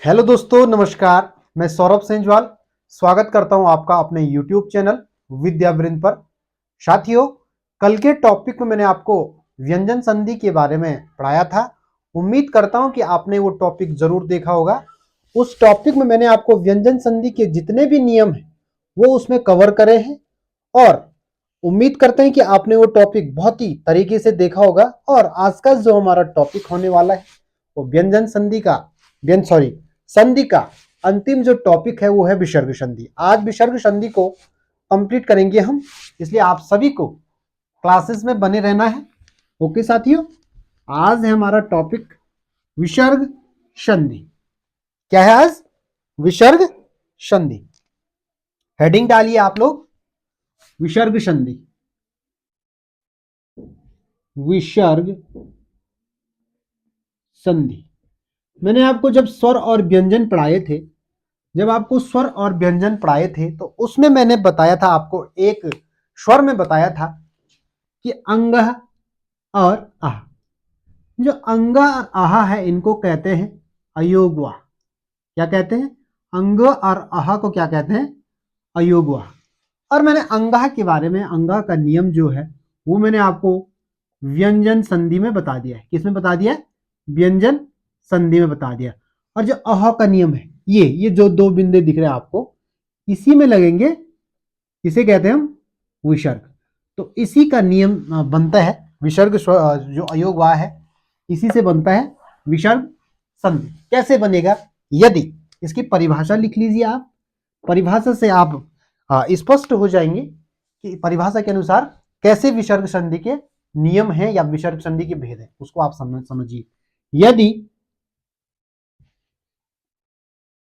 Hello दोस्तों, नमस्कार। मैं सौरभ सेंजवाल स्वागत करता हूं आपका अपने YouTube चैनल विद्यावृंद पर। साथियों, कल के टॉपिक में मैंने आपको व्यंजन संधि के बारे में पढ़ाया था। उम्मीद करता हूं कि आपने वो टॉपिक जरूर देखा होगा। उस टॉपिक में मैंने आपको व्यंजन संधि के जितने भी नियम हैं वो उसमें कवर करे हैं और उम्मीद करते हैं कि आपने वो टॉपिक बहुत ही तरीके से देखा होगा। और आज का जो हमारा टॉपिक होने वाला है वो व्यंजन संधि का संधि का अंतिम जो टॉपिक है वो है विसर्ग संधि। आज विसर्ग संधि को कंप्लीट करेंगे हम, इसलिए आप सभी को क्लासेस में बने रहना है। ओके साथियों, आज है हमारा टॉपिक विसर्ग संधि। क्या है आज? विसर्ग संधि। हेडिंग डालिए आप लोग, विसर्ग संधि। विसर्ग संधि। मैंने आपको जब स्वर और व्यंजन पढ़ाए थे तो उसमें मैंने बताया था आपको, एक स्वर में बताया था कि अंगः और आह। जो अंग और आह है इनको कहते हैं अयोगवा। क्या कहते हैं? अंग और आह को क्या कहते हैं? अयोगवा। और मैंने अंगाह के बारे में, अंगाह का नियम जो है वो मैंने आपको व्यंजन संधि में बता दिया है। किसमें बता दिया? व्यंजन संधि में बता दिया। और जो अह का नियम है, ये जो दो बिंदु दिख रहे हैं आपको, इसी में लगेंगे। इसे कहते हैं हम विसर्ग। तो इसी का नियम बनता है विसर्ग। जो अयोगवा है इसी से बनता है विसर्ग संधि। कैसे बनेगा? यदि इसकी परिभाषा लिख लीजिए आप। परिभाषा से आप स्पष्ट हो जाएंगे कि परिभाषा के अनुसार कैसे विसर्ग संधि के नियम है या विसर्ग संधि के भेद है, उसको आप समझिए। यदि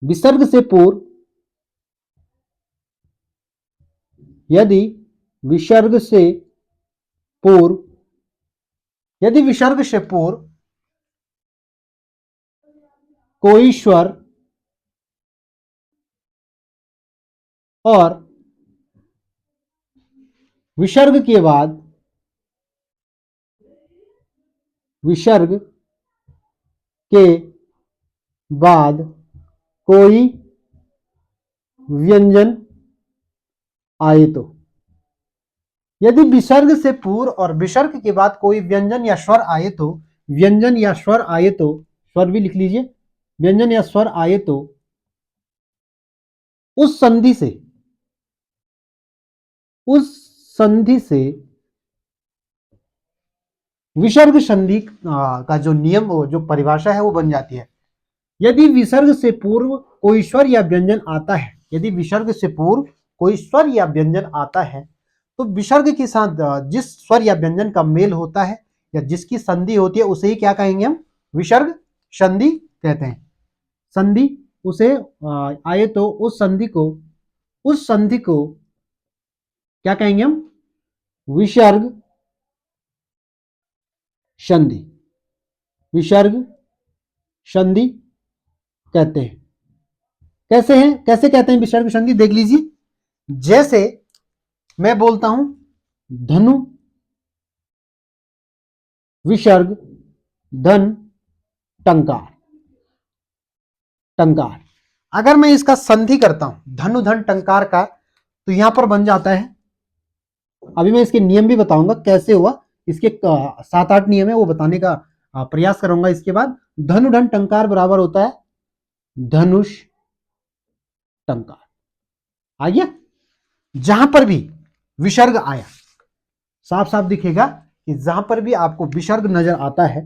विसर्ग से पूर्व यदि विसर्ग से पूर्व यदि विसर्ग से पूर्व कोई स्वर और विसर्ग के बाद कोई व्यंजन आए तो। यदि विसर्ग से पूर्व और विसर्ग के बाद कोई व्यंजन या स्वर आए तो, व्यंजन या स्वर आए तो, स्वर भी लिख लीजिए, व्यंजन या स्वर आए तो उस संधि से विसर्ग संधि का जो नियम, जो परिभाषा है वो बन जाती है। यदि विसर्ग से पूर्व कोई स्वर या व्यंजन आता है, यदि विसर्ग से पूर्व कोई स्वर या व्यंजन आता है तो विसर्ग के साथ जिस स्वर या व्यंजन का मेल होता है या जिसकी संधि होती है उसे ही क्या कहेंगे? हम विसर्ग संधि कहते हैं। संधि उसे आए तो उस संधि को क्या कहेंगे? हम विसर्ग संधि। विसर्ग संधि कहते हैं। कैसे कहते हैं विसर्ग संधि? देख लीजिए। जैसे मैं बोलता हूं धनु विसर्ग धन टंकार। टंकार अगर मैं इसका संधि करता हूं धनु धन टंकार का, तो यहां पर बन जाता है। अभी मैं इसके नियम भी बताऊंगा कैसे हुआ। इसके 7-8 नियम है, वो बताने का प्रयास करूंगा। इसके बाद धनु धन टंकार बराबर होता है धनुष टंकार। आ गया? जहां पर भी विसर्ग आया, साफ साफ दिखेगा कि जहां पर भी आपको विसर्ग नजर आता है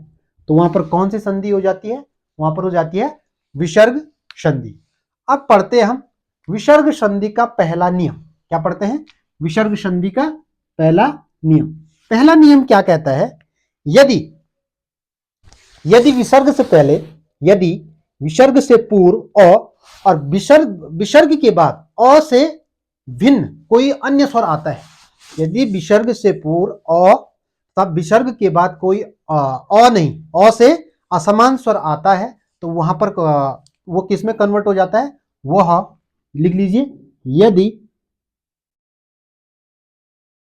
तो वहां पर कौन सी संधि हो जाती है? वहां पर हो जाती है विसर्ग संधि। अब पढ़ते हैं हम विसर्ग संधि का पहला नियम। क्या पढ़ते हैं? विसर्ग संधि का पहला नियम। पहला नियम क्या कहता है? यदि यदि विसर्ग से पहले, यदि विसर्ग से पूर्व अ और विसर्ग के बाद अ से भिन्न कोई अन्य स्वर आता है, यदि विसर्ग से पूर्व अ तब विसर्ग के बाद कोई अ नहीं, अ से असमान स्वर आता है, तो वहां पर वो किस में कन्वर्ट हो जाता है? वह लिख लीजिए,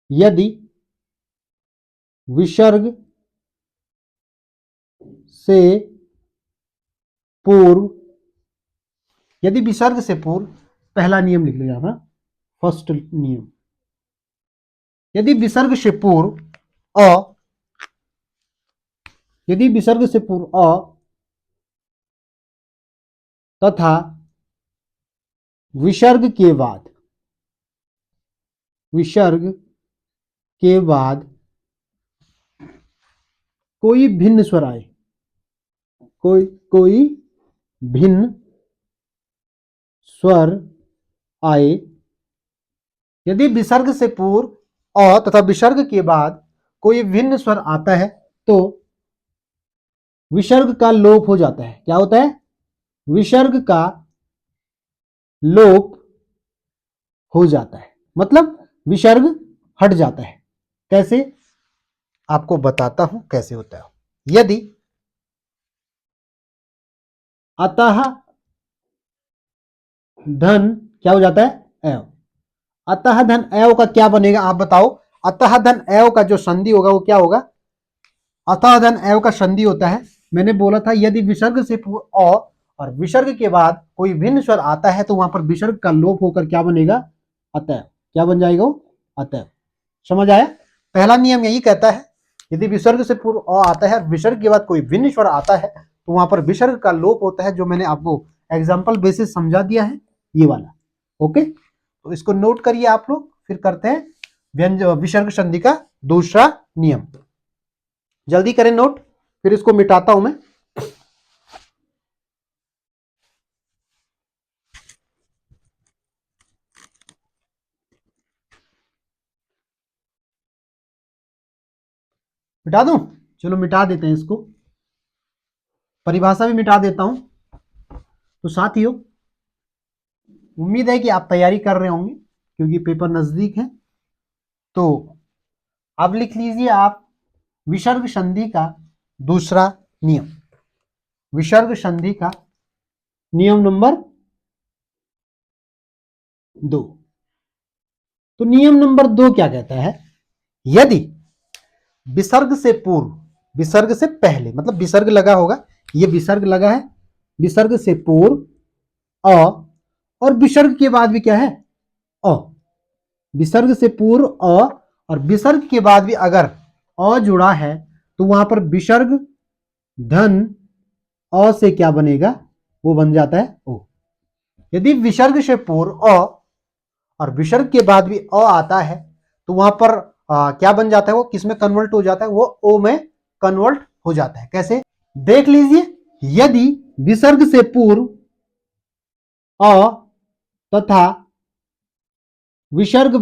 यदि विसर्ग से पूर्व यदि विसर्ग से पूर्व, पहला नियम लिख लो यहां पर, फर्स्ट नियम, यदि विसर्ग से पूर्व यदि विसर्ग से पूर्व तथा विसर्ग के बाद कोई भिन्न स्वर आए, कोई भिन्न स्वर आए, यदि विसर्ग से पूर्व तथा विसर्ग के बाद कोई भिन्न स्वर आता है तो विसर्ग का लोप हो जाता है। क्या होता है? विसर्ग का लोप हो जाता है, मतलब विसर्ग हट जाता है। कैसे? आपको बताता हूं कैसे होता है। यदि अतः धन क्या हो जाता है? एव। अतः धन एव का क्या बनेगा आप बताओ? अतः धन एव का जो संधि होगा वो क्या होगा? अतः धन एव का संधि होता है, मैंने बोला था यदि विसर्ग से पूर्व और विसर्ग के बाद कोई भिन्न स्वर आता है तो वहां पर विसर्ग का लोप होकर क्या बनेगा? अतः। क्या बन जाएगा? अतः। समझ आया? पहला नियम यही कहता है यदि विसर्ग से पूर्व आता है, विसर्ग के बाद कोई भिन्न स्वर आता है तो वहां पर विसर्ग का लोप होता है, जो मैंने आपको एग्जाम्पल बेसिस समझा दिया है, ये वाला। ओके, तो इसको नोट करिए आप लोग, फिर करते हैं विसर्ग संधि का दूसरा नियम। जल्दी करें नोट, फिर इसको मिटाता हूं मैं। मिटा दूं? चलो मिटा देते हैं इसको, परिभाषा भी मिटा देता हूं। तो साथियों, उम्मीद है कि आप तैयारी कर रहे होंगे क्योंकि पेपर नजदीक है। तो अब लिख लीजिए आप विसर्ग संधि का दूसरा नियम। विसर्ग संधि का नियम नंबर 2। तो नियम नंबर 2 क्या कहता है? यदि विसर्ग से पूर्व, विसर्ग से पहले, मतलब विसर्ग लगा होगा, ये विसर्ग लगा है, विसर्ग से पूर्व और विसर्ग के बाद भी क्या है? विसर्ग से पूर्व और विसर्ग के बाद भी अगर जुड़ा है तो वहां पर विसर्ग धन से क्या बनेगा? वो बन जाता है ओ। यदि विसर्ग से पूर्व और विसर्ग के बाद भी आता है तो वहां पर क्या बन जाता है? वो किस में कन्वर्ट हो जाता है? वो ओ में कन्वर्ट हो जाता है। कैसे? देख लीजिए, यदि विसर्ग से पूर्व तथा विसर्ग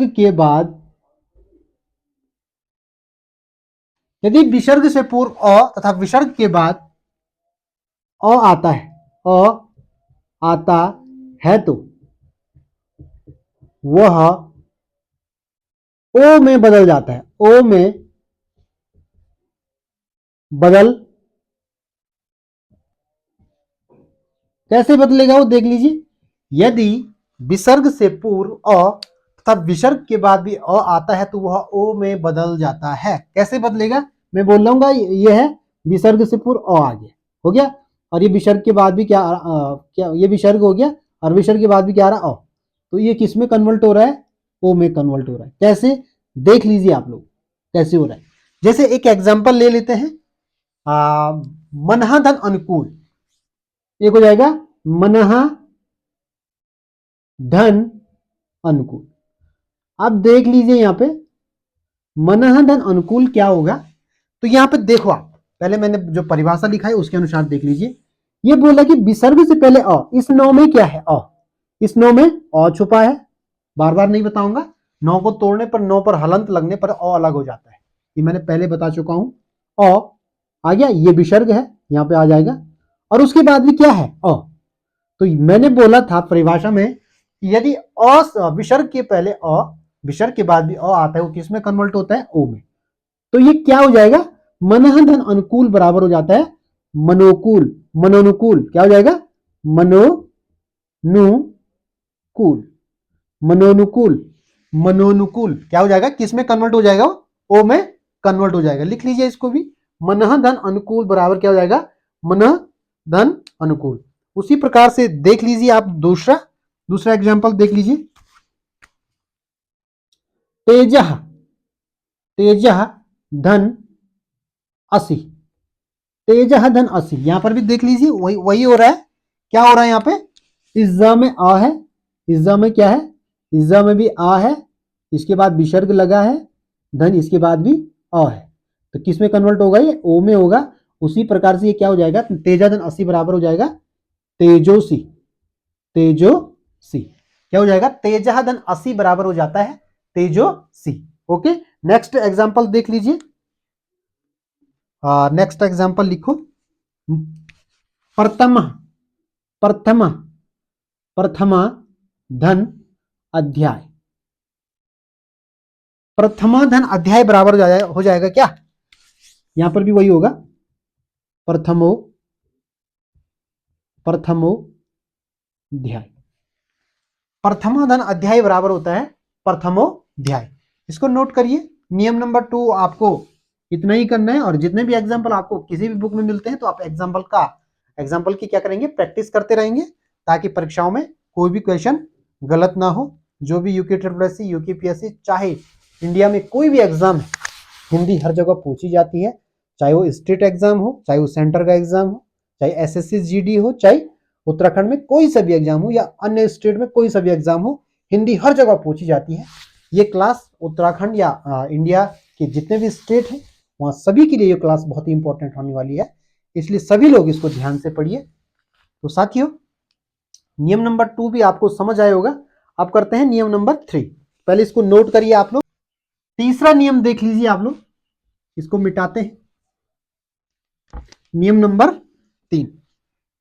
के बाद, यदि विसर्ग से पूर्व तथा विसर्ग के बाद आता है, आता है तो वह ओ में बदल जाता है। ओ में बदल, कैसे बदलेगा वो देख लीजिए। यदि विसर्ग से पूर्व तथा विसर्ग के बाद भी आता है तो वह ओ में बदल जाता है। कैसे बदलेगा? मैं बोल रहा हूँ, ये है विसर्ग से पूर्व आ गया, हो गया, और ये विसर्ग के बाद भी क्या ये विसर्ग हो गया और विसर्ग के बाद भी क्या आ रहा? तो ये किस में कन्वर्ट हो रहा है? ओ में कन्वर्ट हो रहा है। कैसे? देख लीजिए आप लोग कैसे हो रहा है। जैसे एक एग्जांपल ले लेते हैं, मनहा धन अनुकूल, एक हो जाएगा मनहा धन अनुकूल। अब देख लीजिए यहां पे मनहा धन अनुकूल क्या होगा। तो यहां पे देखो, आप पहले मैंने जो परिभाषा लिखा है उसके अनुसार देख लीजिए। ये बोला कि विसर्ग से पहले इस नौ में क्या है? इस नौ में छुपा है। बार बार नहीं बताऊंगा, नौ को तोड़ने पर, नौ पर हलंत लगने पर अलग हो जाता है, ये मैंने पहले बता चुका हूं। आ गया, ये विसर्ग है, यहां पे आ जाएगा। और उसके बाद भी क्या है? तो मैंने बोला था परिभाषा में, यदि विसर्ग के पहले विसर्ग के बाद भी आता है, वो किस में कन्वर्ट होता है? ओ में। तो ये क्या हो जाएगा? मनः धन अनुकूल बराबर हो जाता है मनोकूल, मनोनुकूल। क्या हो जाएगा? मनोनुकूल, मनोनुकूल, मनोनुकूल क्या हो जाएगा? किस में कन्वर्ट हो जाएगा? ओ में कन्वर्ट हो जाएगा। लिख लीजिए इसको भी, मनः धन अनुकूल बराबर क्या हो जाएगा? मनः धन अनुकूल। उसी प्रकार से देख लीजिए आप दूसरा एग्जाम्पल देख लीजिए। तेजः तेजः धन 80, तेजः धन 80, यहां पर भी देख लीजिए वही वही हो रहा है। क्या हो रहा है यहाँ पे, इज्जा में आ है, इज्जा में क्या है, इज्जा में भी आ है, इसके बाद विसर्ग लगा है, धन इसके बाद भी अ है, तो किस में कन्वर्ट होगा, ये ओ में होगा। उसी प्रकार से ये क्या हो जाएगा, तेजा धन 80 बराबर हो जाएगा तेजोसी, तेजोसी क्या हो जाएगा, तेजा धन 80 बराबर हो जाता है तेजोसी। ओके, नेक्स्ट एग्जांपल देख लीजिए। नेक्स्ट एग्जांपल लिखो, प्रथम प्रथम प्रथमा धन अध्याय, प्रथमा धन अध्याय बराबर हो जाएगा क्या, यहां पर भी वही होगा, प्रथमो अध्याय, प्रथमा धन अध्याय बराबर होता है प्रथमोध्याय। इसको नोट करिए। नियम नंबर 2 आपको इतना ही करना है, और जितने भी एग्जाम्पल आपको किसी भी बुक में मिलते हैं तो आप एग्जाम्पल की क्या करेंगे, प्रैक्टिस करते रहेंगे, ताकि परीक्षाओं में कोई भी क्वेश्चन गलत ना हो। जो भी यूके ट्रिपल यूकेपीएससी, चाहे इंडिया में कोई भी एग्जाम है, हिंदी हर जगह पूछी जाती है, चाहे वो स्टेट एग्जाम हो, चाहे वो सेंटर का एग्जाम हो, चाहे एसएससी जीडी हो, चाहे उत्तराखंड में कोई सा भी एग्जाम हो या अन्य स्टेट में कोई सा भी एग्जाम हो, हिंदी हर जगह पूछी जाती है। ये क्लास उत्तराखंड या इंडिया के जितने भी स्टेट हैं वहाँ सभी के लिए ये क्लास बहुत ही इंपॉर्टेंट होने वाली है, इसलिए सभी लोग इसको ध्यान से पढ़िए। तो साथियों, नियम नंबर 2 भी आपको समझ आया होगा। अब करते हैं नियम नंबर 3, पहले इसको नोट करिए आप लोग। तीसरा नियम देख लीजिए आप लोग, इसको मिटाते हैं। नियम नंबर 3,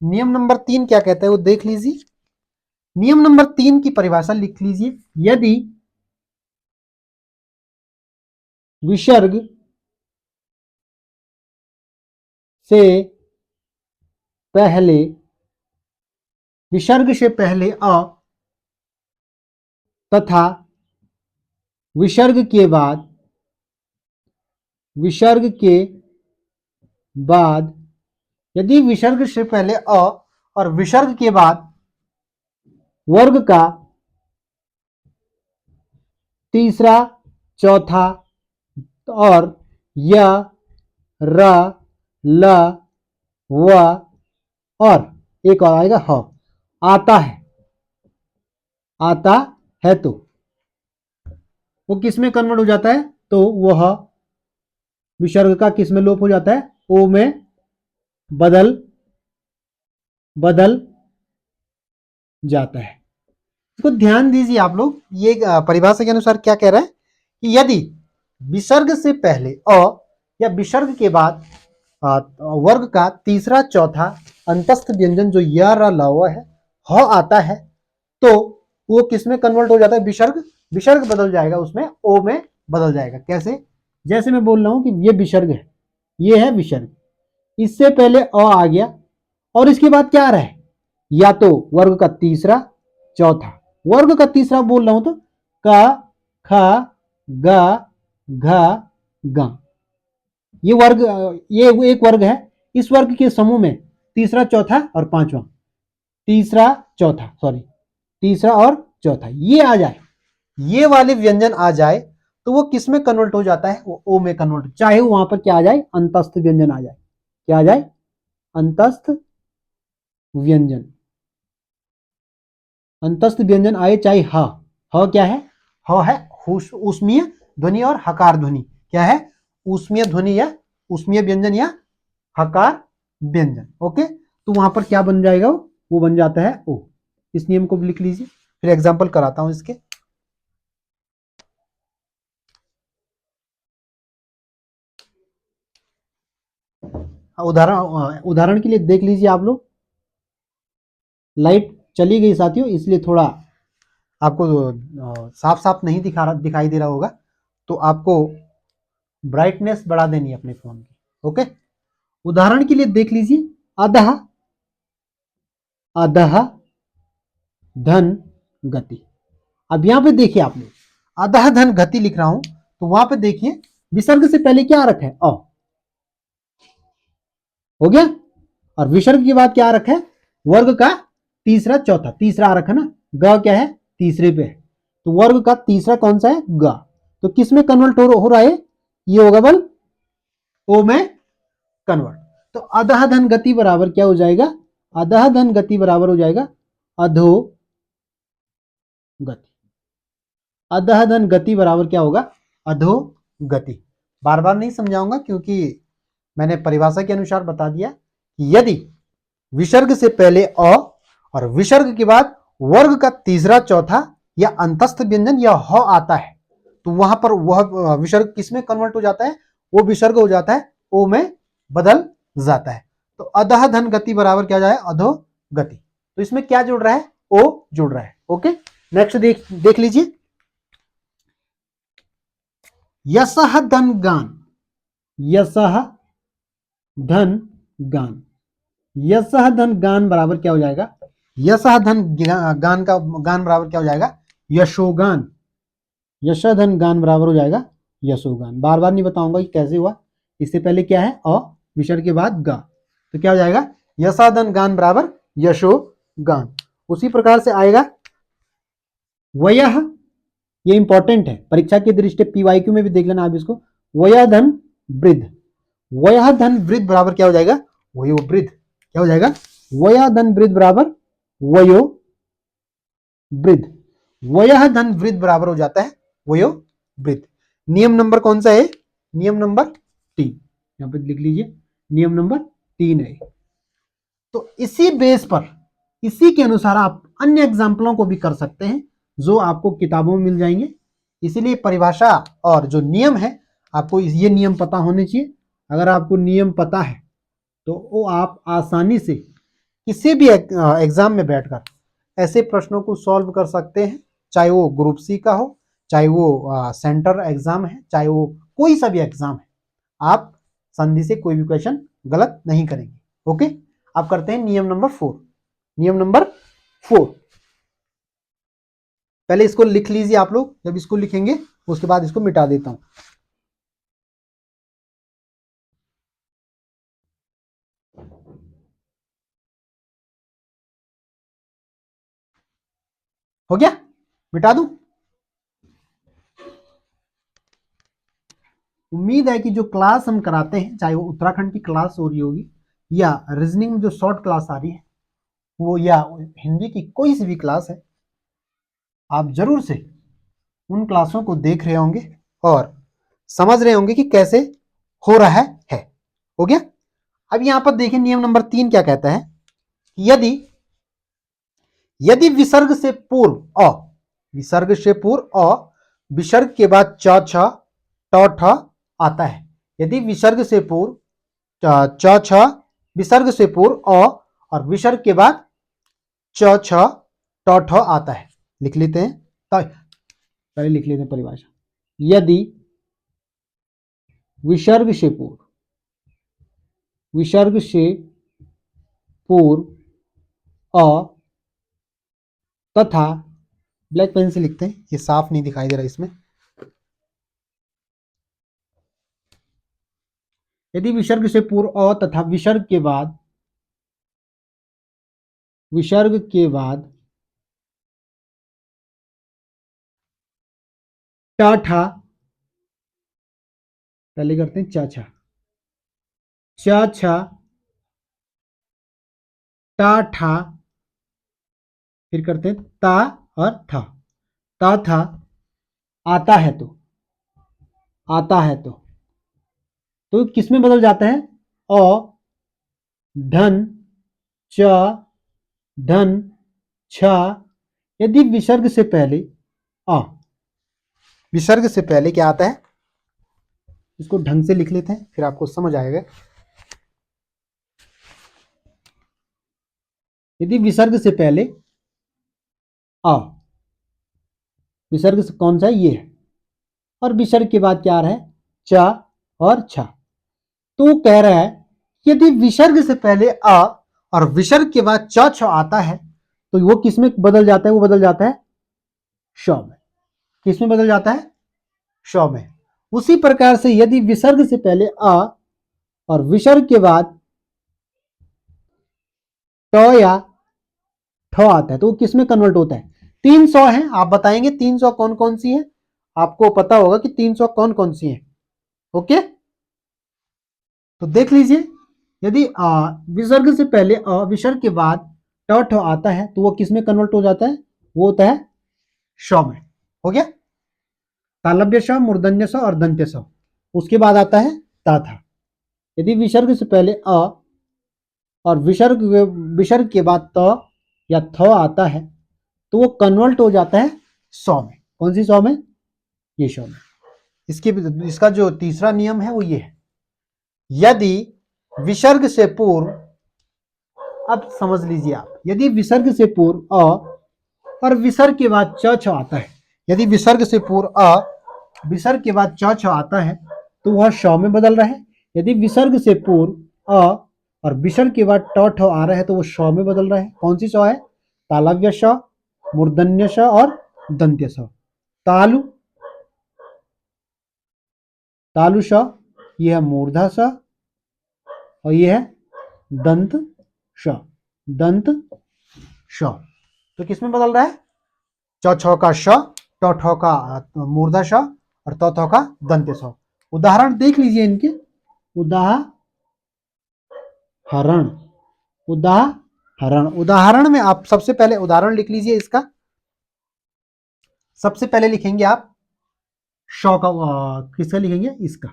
नियम नंबर 3 क्या कहता है वो देख लीजिए। नियम नंबर 3 की परिभाषा लिख लीजिए। यदि विसर्ग से पहले अ तथा विसर्ग के बाद यदि विसर्ग से पहले अ और विसर्ग के बाद वर्ग का तीसरा, चौथा और य, र, ल, व और एक और आएगा ह आता है तो वो किस में कन्वर्ट हो जाता है, तो वह विसर्ग का किस में लोप हो जाता है, ओ में बदल जाता है। इसको ध्यान दीजिए आप लोग। ये परिभाषा के अनुसार क्या कह रहा है कि यदि विसर्ग से पहले अ या विसर्ग के बाद वर्ग का तीसरा, चौथा अंतस्थ व्यंजन जो य, र, ल, व है, ह आता है, तो वो किस में कन्वर्ट हो जाता है, विसर्ग बदल जाएगा, उसमें ओ में बदल जाएगा। कैसे, जैसे मैं बोल रहा हूं कि ये विसर्ग है, ये है विसर्ग, इससे पहले अ आ गया और इसके बाद क्या आ रहा है, या तो वर्ग का तीसरा, चौथा, वर्ग का तीसरा बोल रहा हूं तो क, ख, ग, घ, ग, ये वर्ग, ये एक वर्ग है। इस वर्ग के समूह में तीसरा, चौथा और पांचवा, तीसरा और चौथा ये आ जाए, ये वाले व्यंजन आ जाए, तो वो किस में कन्वर्ट हो जाता है, वो ओ में कन्वर्ट, चाहे वहां पर क्या आ जाए, अंतस्थ व्यंजन आ जाए। क्या आ जाए, अंतस्थ व्यंजन, अंतस्थ व्यंजन आए, चाहे ह क्या है, ह है ऊष्मीय ध्वनि और हकार ध्वनि। क्या है, ऊष्मीय ध्वनि या ऊष्मीय व्यंजन या हकार व्यंजन। ओके, तो वहां पर क्या बन जाएगा, वो बन जाता है ओ। इस नियम को भी लिख लीजिए, फिर एग्जांपल कराता हूं इसके। उदाहरण के लिए देख लीजिए आप लोग। लाइट चली गई साथियों, इसलिए थोड़ा आपको साफ साफ नहीं दिखाई दे रहा होगा, तो आपको ब्राइटनेस बढ़ा देनी है अपने फोन की। ओके, उदाहरण के लिए देख लीजिए, अधः धन गति। अब यहां पे देखिए आप लोग, अधः धन गति लिख रहा हूं, तो वहां पे देखिए विसर्ग से पहले क्या रखा है, अ, हो गया। और विसर्ग के बाद क्या आ रखा है, वर्ग का तीसरा चौथा, तीसरा आ रखा ना, ग क्या है तीसरे पे है, तो वर्ग का तीसरा कौन सा है, ग। तो किस में कन्वर्ट हो रहा है, ये होगा बल ओ में कन्वर्ट। तो अधः धन गति बराबर क्या हो जाएगा, अधः धन गति बराबर हो जाएगा अधो गति। अधः धन गति बराबर क्या होगा, अधो गति। बार बार नहीं समझाऊंगा क्योंकि मैंने परिभाषा के अनुसार बता दिया कि यदि विसर्ग से पहले अ और विसर्ग के बाद वर्ग का तीसरा चौथा या अंतस्थ व्यंजन या ह आता है, तो वहां पर वह विसर्ग किस में कन्वर्ट हो जाता है, वो विसर्ग हो जाता है ओ में बदल जाता है। तो अधः धन गति बराबर क्या जाए, अधो गति। तो इसमें क्या जुड़ रहा है, ओ जुड़ रहा है। ओके, नेक्स्ट देख लीजिए, यशः धन गान, यशः धन गान, यशः धन गान बराबर क्या हो जाएगा, यशः धन गान का गान बराबर क्या हो जाएगा, यशोगान। यशः धन गान बराबर हो जाएगा यशोगान। बार बार नहीं बताऊंगा कि कैसे हुआ, इससे पहले क्या है अ, विसर्ग के बाद गा, तो क्या हो जाएगा यशः धन गान बराबर यशोगान। उसी प्रकार से आएगा वयः, ये इंपॉर्टेंट है परीक्षा की दृष्टि, पीवाईक्यू में भी देख लेना आप इसको, वयः धन वृद्ध, वयः धन वृद्ध बराबर क्या हो जाएगा, वयो वृद्ध। क्या हो जाएगा, वयः धन वृद्ध बराबर वयो वृद्ध। वयः धन वृद्ध बराबर हो जाता है वयो वृद्ध। नियम नंबर कौन सा है, नियम नंबर 3, यहां पे लिख लीजिए, नियम नंबर 3 है। तो इसी बेस पर, इसी के अनुसार आप अन्य एग्जाम्पलों को भी कर सकते हैं जो आपको किताबों में मिल जाएंगे। इसीलिए परिभाषा और जो नियम है आपको ये नियम पता होने चाहिए। अगर आपको नियम पता है तो वो आप आसानी से किसी भी एग्जाम में बैठकर ऐसे प्रश्नों को सॉल्व कर सकते हैं, चाहे वो ग्रुप सी का हो, चाहे वो सेंटर एग्जाम है, चाहे वो कोई सा भी एग्जाम है, आप संधि से कोई भी क्वेश्चन गलत नहीं करेंगे। ओके, अब करते हैं नियम नंबर 4। नियम नंबर 4, पहले इसको लिख लीजिए आप लोग, जब इसको लिखेंगे उसके बाद इसको मिटा देता हूं। हो गया, मिटा दूं। उम्मीद है कि जो क्लास हम कराते हैं, चाहे वो उत्तराखंड की क्लास हो रही होगी या रीजनिंग में जो शॉर्ट क्लास आ रही है वो, या हिंदी की कोई सी भी क्लास है, आप जरूर से उन क्लासों को देख रहे होंगे और समझ रहे होंगे कि कैसे हो रहा है। हो गया। अब यहां पर देखिए नियम नंबर 3 क्या कहता है, यदि यदि विसर्ग से पूर्व अ, विसर्ग से पूर्व अ, विसर्ग के बाद च छ ट ठ आता है, यदि विसर्ग से पूर्व च छ, विसर्ग से पूर्व अ और विसर्ग के बाद च छ ट ठ आता है, लिख लेते हैं, पहले लिख लेते हैं परिभाषा। यदि विसर्ग से पूर्व, विसर्ग से पूर्व अ तथा, ब्लैक पेन से लिखते हैं, ये साफ नहीं दिखाई दे रहा इसमें, यदि विसर्ग से पूर्व अ तथा विसर्ग के बाद, विसर्ग के बाद ट ठा, पहले करते हैं च छ, च छ टा ठा, फिर करते हैं ता और था, ता था आता है, तो आता है तो किस में बदल जाता है, अ धन च धन छ, यदि विसर्ग से पहले अ, विसर्ग से पहले क्या आता है, इसको ढंग से लिख लेते हैं फिर आपको समझ आएगा। यदि विसर्ग से पहले अ, विसर्ग कौन सा है, ये है, और विसर्ग के बाद क्या आ रहा है, च और छ, तो कह रहा है यदि विसर्ग से पहले अ और विसर्ग के बाद च छ आता है तो वो किस में बदल जाता है, वो बदल जाता है श में। किस में बदल जाता है, श में। उसी प्रकार से यदि विसर्ग से पहले अ और विसर्ग के बाद ट या ठ आता है तो वो किस में कन्वर्ट होता है? 300 है, आप बताएंगे 300 कौन कौन सी है, आपको पता होगा कि 300 कौन कौन सी है। ओके, तो देख लीजिए, यदि विसर्ग से पहले विसर्ग के बाद ट ठ आता है तो वो किस में कन्वर्ट हो जाता है? वो होता है श में। हो गया, तालव्य श, मूर्धन्य श और दंत्य श। उसके बाद आता है ता था। यदि विसर्ग से पहले और विसर्ग के बाद त या थ आता है तो वो कन्वर्ट हो जाता है सौ में। कौन सी सौ में? ये सौ में। इसका जो तीसरा नियम है वो ये है, यदि विसर्ग से पूर्व, अब समझ लीजिए आप, यदि विसर्ग से पूर्व और विसर्ग के बाद च छ आता है, यदि विसर्ग से पूर्व विसर्ग के बाद च छ आता है तो वह श में बदल रहा है। यदि विसर्ग से पूर्व और विसर्ग के बाद ट ठ आ रहा है तो वो श में बदल रहा है। कौन सी श है? तालव्य श, मूर्धन्य श और दंत्य श। तालु, तालु श, यह है मूर्धा श और यह है दंत श, दंत श। तो किसमें बदल रहा है? च छ का श, ट ठ का मूर्धा श और त थ का दंत्य श। उदाहरण देख लीजिए इनके, उदाहरण, उदाहरण में आप सबसे पहले उदाहरण लिख लीजिए इसका। सबसे पहले लिखेंगे आप श का, किसका लिखेंगे? इसका,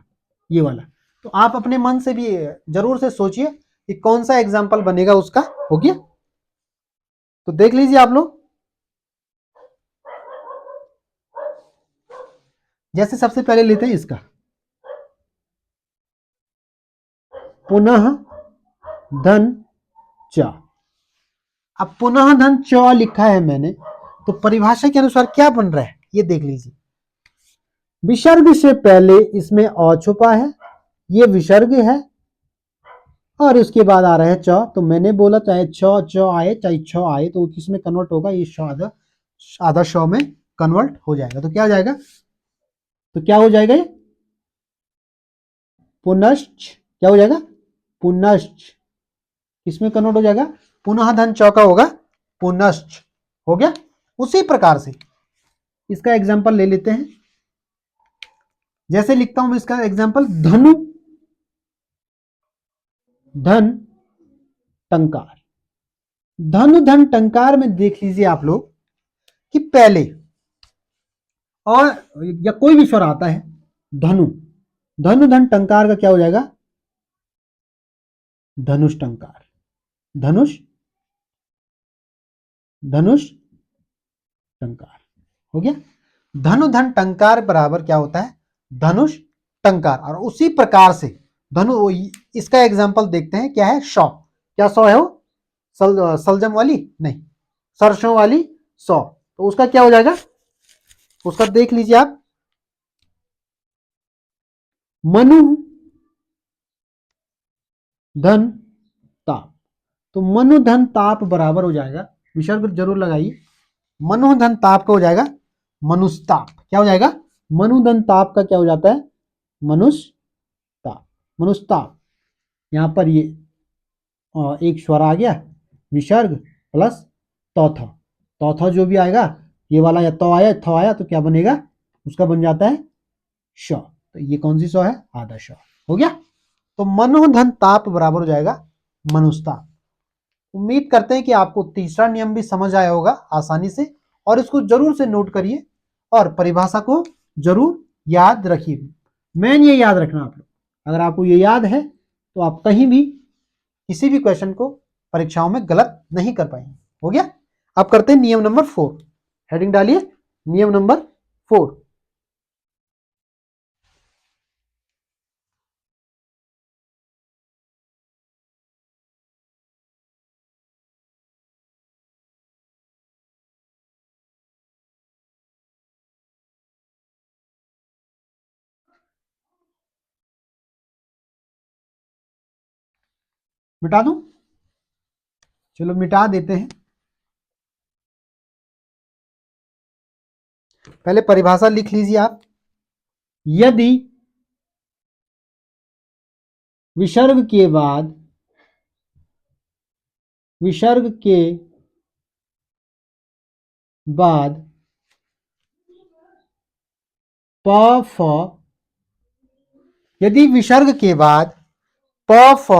ये वाला। तो आप अपने मन से भी जरूर से सोचिए कि कौन सा एग्जाम्पल बनेगा उसका। हो गया, तो देख लीजिए आप लोग। जैसे सबसे पहले लेते हैं इसका, पुनः धन च। अब पुनः धन च लिखा है मैंने, तो परिभाषा के अनुसार क्या बन रहा है ये देख लीजिए। विसर्ग से पहले इसमें अ छुपा है, ये विसर्ग है, और उसके बाद आ रहा है च। तो मैंने बोला चाहे च आए चाहे छ आए तो किसमें कन्वर्ट होगा? ये श आधा श में कन्वर्ट हो जाएगा। तो क्या हो जाएगा? तो क्या हो जाएगा? ये पुनश्च, क्या हो जाएगा? पुनश्च। किसमें कन्वर्ट हो जाएगा? पुनः धन च का होगा पुनश्च। हो गया। उसी प्रकार से इसका एग्जाम्पल ले लेते हैं। जैसे लिखता हूं मैं इसका एग्जाम्पल, धनु धन टंकार। धनु धन टंकार में देख लीजिए आप लोग कि पहले और या कोई भी स्वर आता है, धनु, धनु धन टंकार का क्या हो जाएगा? धनुष टंकार, धनुष, धनुष टंकार। हो गया। धनु धन टंकार बराबर क्या होता है? धनुष टंकार। और उसी प्रकार से धनु, इसका एग्जाम्पल देखते हैं, क्या है? सौ। क्या सौ है वो? सलजम वाली नहीं, सरसों वाली सौ। तो उसका क्या हो जाएगा? उसका देख लीजिए आप, मनु धन ताप। तो मनु धन ताप बराबर हो जाएगा, विसर्ग जरूर लगाइए, मनु धन ताप का हो जाएगा मनुस्ताप। क्या हो जाएगा? मनु धन ताप का क्या हो जाता है? मनुस्ताप, मनुस्ताप। यहां पर ये एक स्वर आ गया, विसर्ग प्लस तौथा, तौथा जो भी आएगा, ये वाला या तो आया थ आया तो क्या बनेगा? उसका बन जाता है श। तो ये कौन सी श है? आधा श। हो गया। तो मनु धन ताप बराबर हो जाएगा मनुस्ताप। उम्मीद करते हैं कि आपको तीसरा नियम भी समझ आया होगा आसानी से, और इसको जरूर से नोट करिए और परिभाषा को जरूर याद रखिए। मेन ये याद रखना आप लोग, अगर आपको ये याद है तो आप कहीं भी किसी भी क्वेश्चन को परीक्षाओं में गलत नहीं कर पाएंगे। हो गया। अब करते हैं नियम नंबर 4। हेडिंग डालिए, नियम नंबर 4। मिटा दूं? चलो मिटा देते हैं। पहले परिभाषा लिख लीजिए आप। यदि विसर्ग के बाद विसर्ग के बाद प फ, यदि विसर्ग के बाद प फ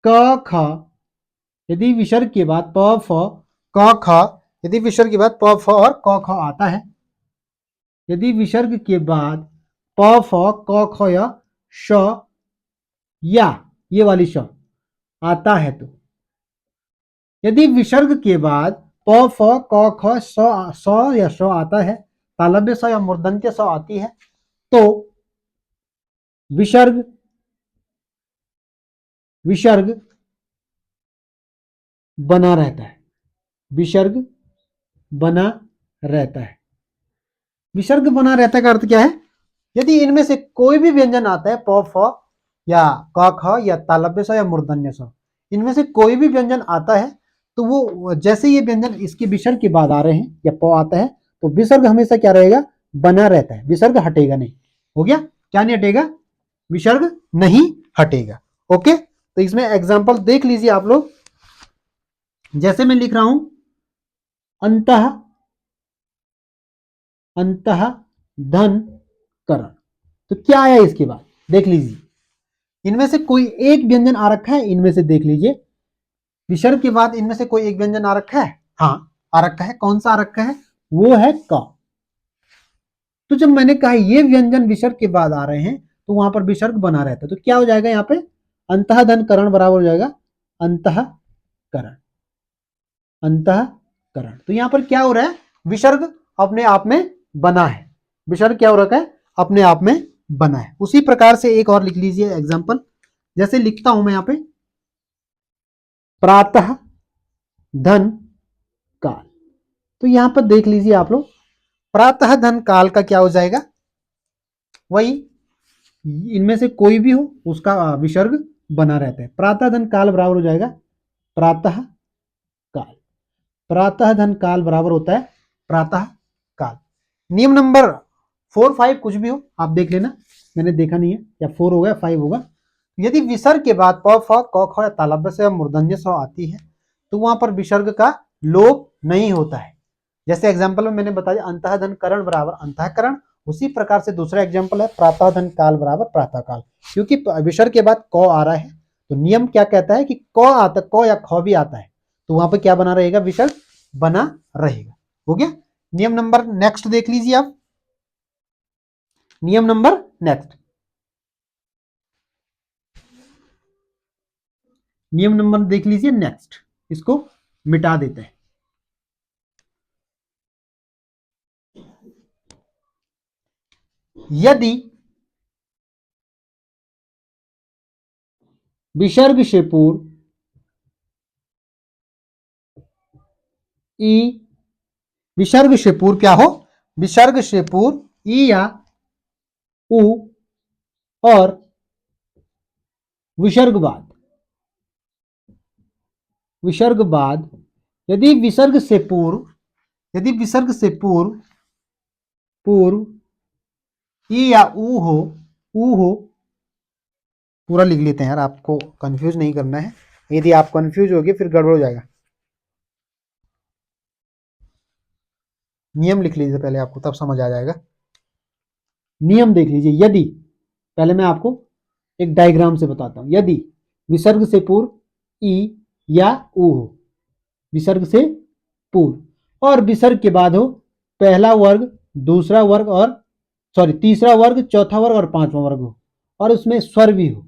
क ख, यदि विसर्ग के बाद प फ क ख, यदि विसर्ग के बाद प फ और क ख आता है, यदि विसर्ग के बाद प फ क ख या श या ये वाली श आता है, तो यदि विसर्ग के बाद प फ क ख स या श आता है, तालव्य स या मूर्धन्य स आती है, तो विसर्ग विसर्ग बना रहता है, विसर्ग बना रहता है। विसर्ग बना रहता का अर्थ क्या है? यदि इनमें से कोई भी व्यंजन आता है, प फ या क ख या तालव्य स या मूर्धन्य स, इनमें से कोई भी व्यंजन आता है, तो वो जैसे ये व्यंजन इसके विसर्ग के बाद आ रहे हैं या प आता है, तो विसर्ग हमेशा क्या रहेगा? बना रहता है, विसर्ग हटेगा नहीं। हो गया? क्या नहीं हटेगा? विसर्ग नहीं हटेगा। ओके, तो इसमें एग्जाम्पल देख लीजिए आप लोग। जैसे मैं लिख रहा हूं अंतः, अंतः धन करण, तो क्या आया इसके बाद? देख लीजिए, इनमें से कोई एक व्यंजन आ रखा है, इनमें से देख लीजिए, विसर्ग के बाद इनमें से कोई एक व्यंजन आ रखा है? हाँ, आ रखा है। कौन सा आ रखा है? वो है क। तो जब मैंने कहा ये व्यंजन विसर्ग के बाद आ रहे हैं, तो वहां पर विसर्ग बना रहता है, तो क्या हो जाएगा यहाँ पे? अंतः धन करण बराबर हो जाएगा अंतः करण, अंतः करण। तो यहां पर क्या हो रहा है? विसर्ग अपने आप में बना है, विसर्ग क्या हो रखा है? अपने आप में बना है। उसी प्रकार से एक और लिख लीजिए एग्जाम्पल, जैसे लिखता हूं मैं यहां पे प्रातः धन काल, तो यहां पर देख लीजिए आप लोग, प्रातः धन काल का क्या हो जाएगा? वही, इनमें से कोई भी हो उसका विसर्ग बना रहता है। प्रातः धन काल बराबर हो जाएगा प्रातः काल, प्रातः धन काल बराबर होता है प्रातः काल। नियम नंबर 4, 5 कुछ भी हो आप देख लेना, मैंने देखा नहीं है, या 4 होगा या 5 होगा। यदि विसर्ग के बाद प फ क ख या तालव्य से मूर्धन्य स आती है, तो वहां पर विसर्ग का लोप नहीं होता है। जैसे एग्जांपल में मैंने बताया अंतः धन करण बराबर अंतःकरण, उसी प्रकार से दूसरा एग्जांपल है प्रातः धन काल बराबर प्रातः काल। क्योंकि विसर्ग के बाद क आ रहा है, तो नियम क्या कहता है कि क आता, क या ख भी आता है, तो वहां पर क्या बना रहेगा? विसर्ग बना रहेगा। हो गया? नियम नंबर नेक्स्ट देख लीजिए आप, नियम नंबर नेक्स्ट, नियम नंबर देख लीजिए नेक्स्ट, इसको मिटा देते हैं। यदि विसर्ग से पूर्व ई, विसर्ग से पूर्व क्या हो? विसर्ग से पूर्व ई या उ और विसर्ग बाद, विसर्ग बाद, यदि विसर्ग से पूर्व, यदि विसर्ग से पूर्व पूर्व ई या उ हो, पूरा लिख लेते हैं यार, आपको कंफ्यूज नहीं करना है, यदि आप कंफ्यूज हो गए फिर गड़बड़ हो जाएगा। नियम लिख लीजिए पहले, आपको तब समझ आ जाएगा। नियम देख लीजिए, यदि, पहले मैं आपको एक डायग्राम से बताता हूं, यदि विसर्ग से पूर्व ई या उ हो, विसर्ग से पूर्व, और विसर्ग के बाद हो पहला वर्ग, दूसरा वर्ग और सॉरी तीसरा वर्ग, चौथा वर्ग और पांचवा वर्ग हो, और उसमें स्वर भी हो,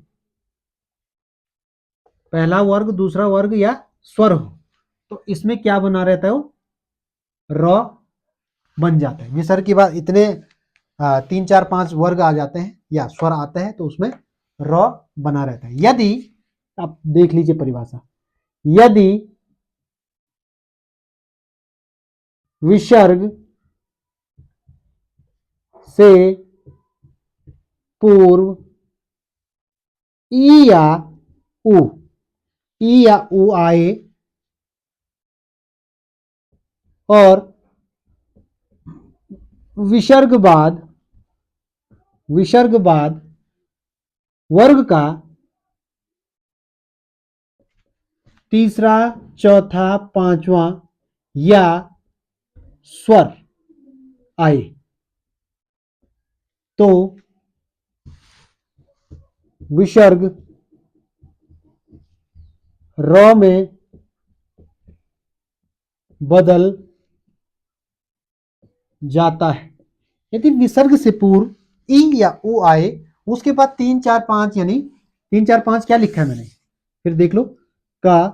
पहला वर्ग दूसरा वर्ग या स्वर हो, तो इसमें क्या बना रहता है? वो र बन जाता है। विसर्ग के बाद इतने 3, 4, 5 वर्ग आ जाते हैं या स्वर आता है, तो उसमें र बना रहता है। यदि, आप देख लीजिए परिभाषा, यदि विसर्ग से पूर्व ई या उ, ई या उ आए और विसर्ग बाद, विसर्ग बाद वर्ग का तीसरा, चौथा, पांचवा या स्वर आए तो विसर्ग र में बदल जाता है। यदि विसर्ग से पूर्व ई या उ आए, उसके बाद 3 4 5, यानी 3 4 5 क्या लिखा है मैंने, फिर देख लो, का,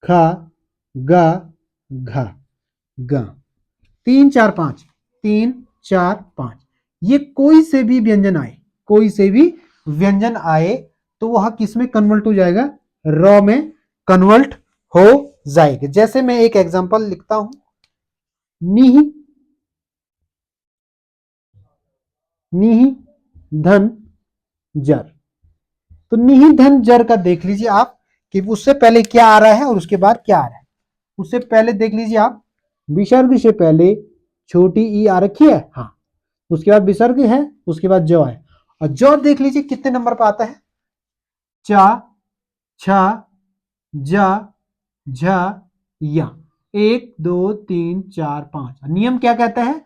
खा, गा, घा, ग, 3 4 5, 3 4 5, ये कोई से भी व्यंजन आए, कोई से भी व्यंजन आए तो वह किस में कन्वर्ट हो जाएगा, र में कन्वर्ट हो जाएगा। जैसे मैं एक एग्जांपल लिखता हूं, निह, निह धन जर। तो निह धन जर का देख लीजिए आप कि उससे पहले क्या आ रहा है और उसके बाद क्या आ रहा है। उससे पहले देख लीजिए आप, विसर्ग से पहले छोटी ई आ रखी है, हाँ, उसके बाद विसर्ग है, उसके बाद ज है, और ज देख लीजिए कितने नंबर पर आता है, चा, छ, ज, झ, या, 1 2 3 4 5। नियम क्या कहता है,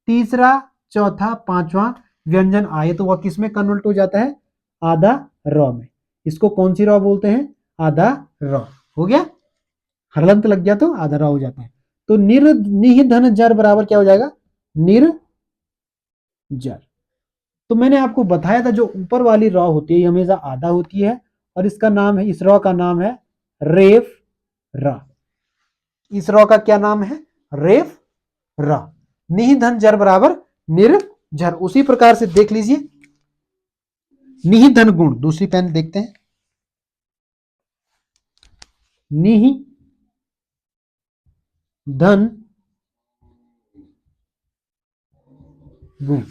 तीसरा, चौथा, पांचवा व्यंजन आए तो वह किस में कन्वर्ट हो जाता है, आधा र में। इसको कौन सी र बोलते हैं, आधा र। हो गया, हरलंत लग गया तो आधा र हो जाता है। तो निह धन जर बराबर क्या हो जाएगा, निर जर। तो मैंने आपको बताया था जो ऊपर वाली र होती है हमेशा आधा होती है, और इसका नाम है, इस र का नाम है रेफ र। इस र का क्या नाम है, रेफ र। निह धन जर बराबर निर्जर। उसी प्रकार से देख लीजिए निह धन गुण, दूसरी पेन देखते हैं, निह धन गुण।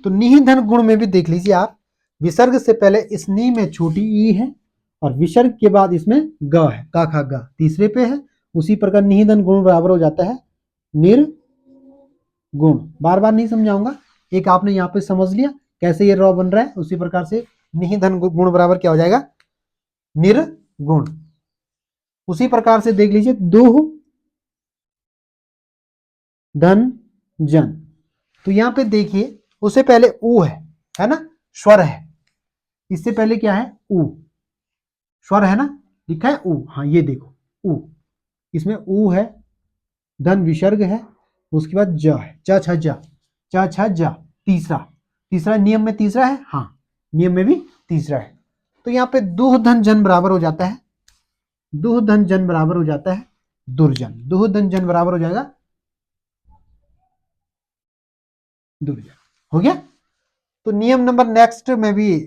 तो निह धन गुण में भी देख लीजिए आप, विसर्ग से पहले इस नी में छोटी ई है और विसर्ग के बाद इसमें ग है, का खा गा तीसरे पे है। उसी प्रकार निह धन गुण बराबर हो जाता है निर्गुण। बार बार नहीं समझाऊंगा, एक आपने यहां पे समझ लिया कैसे ये र बन रहा है। उसी प्रकार से निह धन गुण बराबर क्या हो जाएगा, निर्गुण। उसी प्रकार से देख लीजिए दुह धन जन। तो यहां पे देखिए उससे पहले ऊ है ना, स्वर है, इससे पहले क्या है, ऊ, स्वर है ना, लिखा है ऊ, हाँ ये देखो ऊ, इसमें ऊ है, धन विसर्ग है, उसके बाद ज है, च छ ज, च छ ज, तीसरा, तीसरा नियम में तीसरा है, हाँ नियम में भी तीसरा है। तो यहाँ पे दुह धन जन बराबर हो जाता है, दुह धन जन बराबर हो जाता है दुर्जन। दुह धन जन बराबर हो जाएगा दुर्जन। हो गया। तो नियम नंबर नेक्स्ट में भी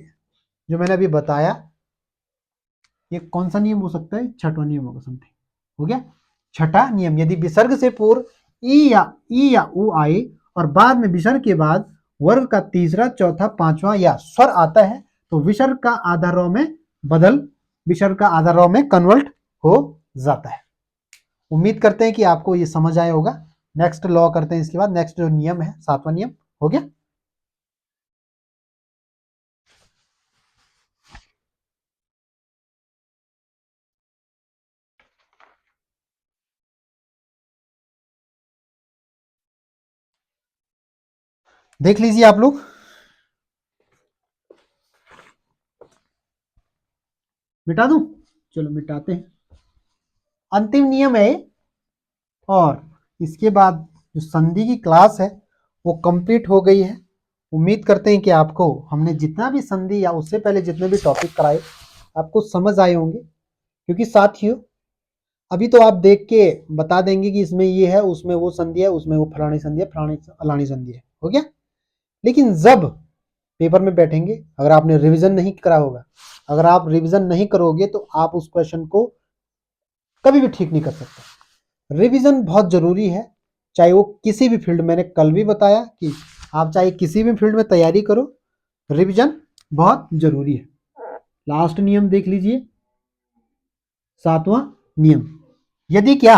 जो मैंने अभी बताया, ये कौन सा नियम हो सकता है, छठवां नियम होगा समथिंग। हो गया, छठा नियम, यदि विसर्ग से पूर्व ई या उ आए और बाद में विसर्ग के बाद वर्ग का तीसरा, चौथा, पांचवा या स्वर आता है तो विसर्ग का आधा र में विसर्ग का आधा र में कन्वर्ट हो जाता है। उम्मीद करते हैं कि आपको ये समझ आया होगा। नेक्स्ट लॉ करते हैं इसके बाद, नेक्स्ट जो नियम है, सातवां नियम। हो गया, देख लीजिए आप लोग, मिटा दूं, चलो मिटाते हैं। अंतिम नियम है और इसके बाद जो संधि की क्लास है वो कंप्लीट हो गई है। उम्मीद करते हैं कि आपको हमने जितना भी संधि या उससे पहले जितने भी टॉपिक कराए आपको समझ आए होंगे, क्योंकि साथियों अभी तो आप देख के बता देंगे कि इसमें ये है, उसमें वो संधि है, उसमें वो फलानी संधि है, फलानी अलानी संधि है। हो गया, लेकिन जब पेपर में बैठेंगे, अगर आपने रिवीजन नहीं करा होगा, अगर आप रिवीजन नहीं करोगे तो आप उस क्वेश्चन को कभी भी ठीक नहीं कर सकते। रिवीजन बहुत जरूरी है, चाहे वो किसी भी फील्ड, मैंने कल भी बताया कि आप चाहे किसी भी फील्ड में तैयारी करो, रिवीजन बहुत जरूरी है। लास्ट नियम देख लीजिए, सातवां नियम, यदि क्या,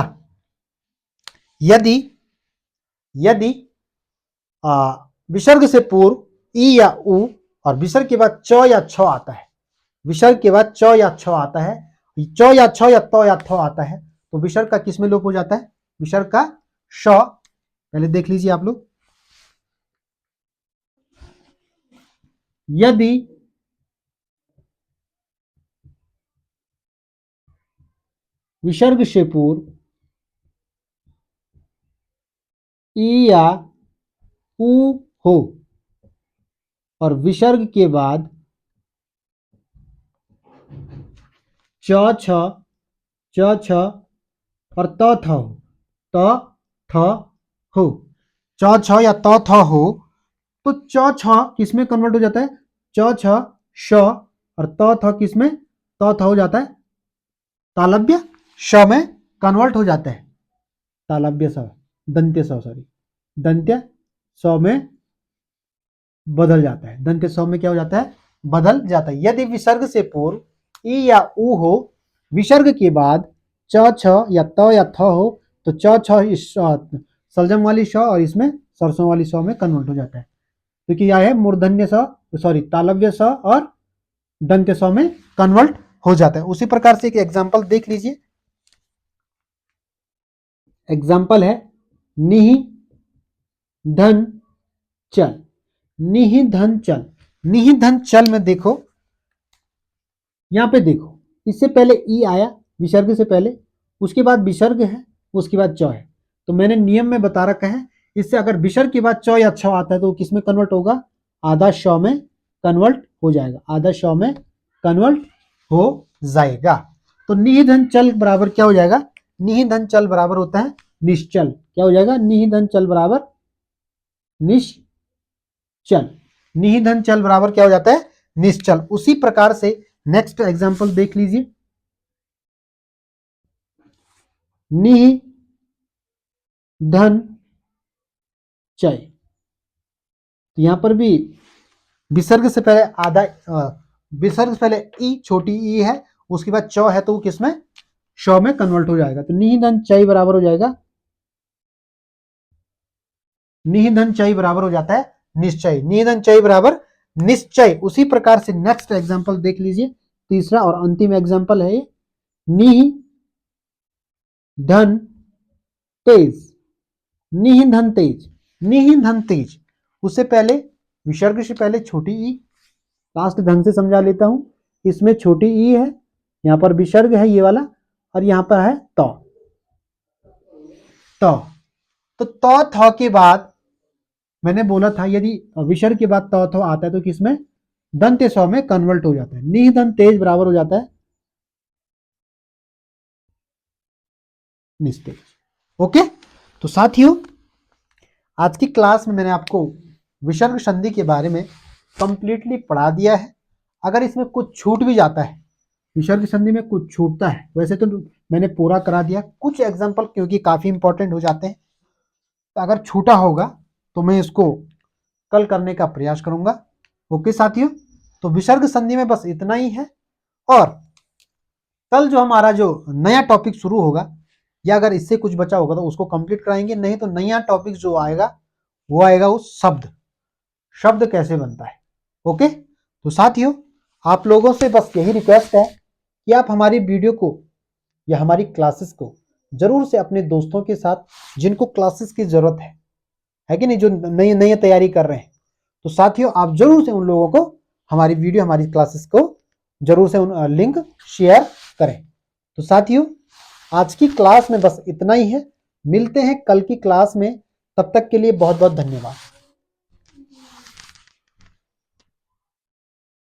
यदि विसर्ग से पूर्व ई या उ और विसर्ग के बाद च या छ आता है, विसर्ग के बाद च या छ आता है च या छ या त या थ आता है तो विसर्ग का किस में लोप हो जाता है? विसर्ग का श। पहले देख लीजिए आप लोग, यदि विसर्ग से पूर्व ई या उ हो और विसर्ग के बाद च छ और त थ हो, त थ हो, च छ या त थ हो तो च छ किस में कन्वर्ट हो जाता है? च छ श और त थ किस में? त थ हो जाता है तालव्य श में कन्वर्ट हो जाता है। तालव्य स, दंत्य स, सॉरी दंत्य स में बदल जाता है। दंत्य स में क्या हो जाता है? बदल जाता है। यदि विसर्ग से पूर्व ई या उ हो, विसर्ग के बाद च छ या त या थ हो तो च छ इस सलजम वाली श और इसमें सरसों वाली स में कन्वर्ट हो जाता है, क्योंकि यह है मूर्धन्य स, सॉरी तालव्य स और दंत्य स में कन्वर्ट हो जाता है। उसी प्रकार से एक एग्जांपल देख लीजिए। एग्जांपल है निहि धन चल। निहि धन चल, निहि धन चल में देखो, यहां पे देखो, इससे पहले ई आया विसर्ग से पहले, उसके बाद विसर्ग है, उसके बाद च है। तो मैंने नियम में बता रखा है, इससे अगर विसर्ग के बाद च या छ आता है तो किस में कन्वर्ट होगा? आधा श में कन्वर्ट हो जाएगा, आधा श में कन्वर्ट हो जाएगा। तो निहिधन चल बराबर क्या हो जाएगा? निहिधन चल बराबर होता है निश्चल। क्या हो जाएगा? निहिधन चल बराबर निश्चल। निहिधन चल बराबर क्या हो जाता है? निश्चल। उसी प्रकार से नेक्स्ट एग्जांपल देख लीजिए। निहि धन चय, तो यहां पर भी विसर्ग से पहले आधा, विसर्ग से पहले ई, छोटी ई है, उसके बाद च है तो वो किसमें? श में कन्वर्ट हो जाएगा। तो निहिधन चय बराबर हो जाएगा, निहिधन चय बराबर हो जाता है निश्चय। निहिधन चय बराबर निश्चय। उसी प्रकार से नेक्स्ट एग्जांपल देख लीजिए, तीसरा और अंतिम एग्जांपल है ये। निहि धन तेज, निहि धन तेज, निहि धन तेज, उससे पहले विसर्ग से पहले छोटी ई, लास्ट ढंग से समझा लेता हूं। इसमें छोटी ई है, यहां पर विसर्ग है ये वाला, और यहां पर है त। तो त थ के बाद मैंने बोला था यदि विसर्ग के बाद त थ आता है तो किसमें? दंत्य स में कन्वर्ट हो जाता है। निहिधन तेज बराबर हो जाता है निस्तेज। ओके, तो साथियों आज की क्लास में मैंने आपको विसर्ग संधि के बारे में कंप्लीटली पढ़ा दिया है। अगर इसमें कुछ छूट भी जाता है, विसर्ग संधि में कुछ छूटता है, वैसे तो मैंने पूरा करा दिया, कुछ एग्जांपल क्योंकि काफी इंपॉर्टेंट हो जाते हैं, तो अगर छूटा होगा तो मैं इसको कल करने का प्रयास करूंगा। ओके साथियों, तो विसर्ग संधि में बस इतना ही है। और कल जो हमारा जो नया टॉपिक शुरू होगा, या अगर इससे कुछ बचा होगा तो उसको कंप्लीट कराएंगे, नहीं तो नया टॉपिक जो आएगा वो आएगा वो शब्द, शब्द कैसे बनता है। ओके, तो साथियों आप लोगों से बस यही रिक्वेस्ट है कि आप हमारी वीडियो को या हमारी क्लासेस को जरूर से अपने दोस्तों के साथ, जिनको क्लासेस की जरूरत है कि नहीं, जो नई नई तैयारी कर रहे हैं, तो साथियों आप जरूर से उन लोगों को हमारी वीडियो, हमारी क्लासेस को जरूर से उन लिंक शेयर करें। तो साथियों आज की क्लास में बस इतना ही है, मिलते हैं कल की क्लास में, तब तक के लिए बहुत बहुत धन्यवाद।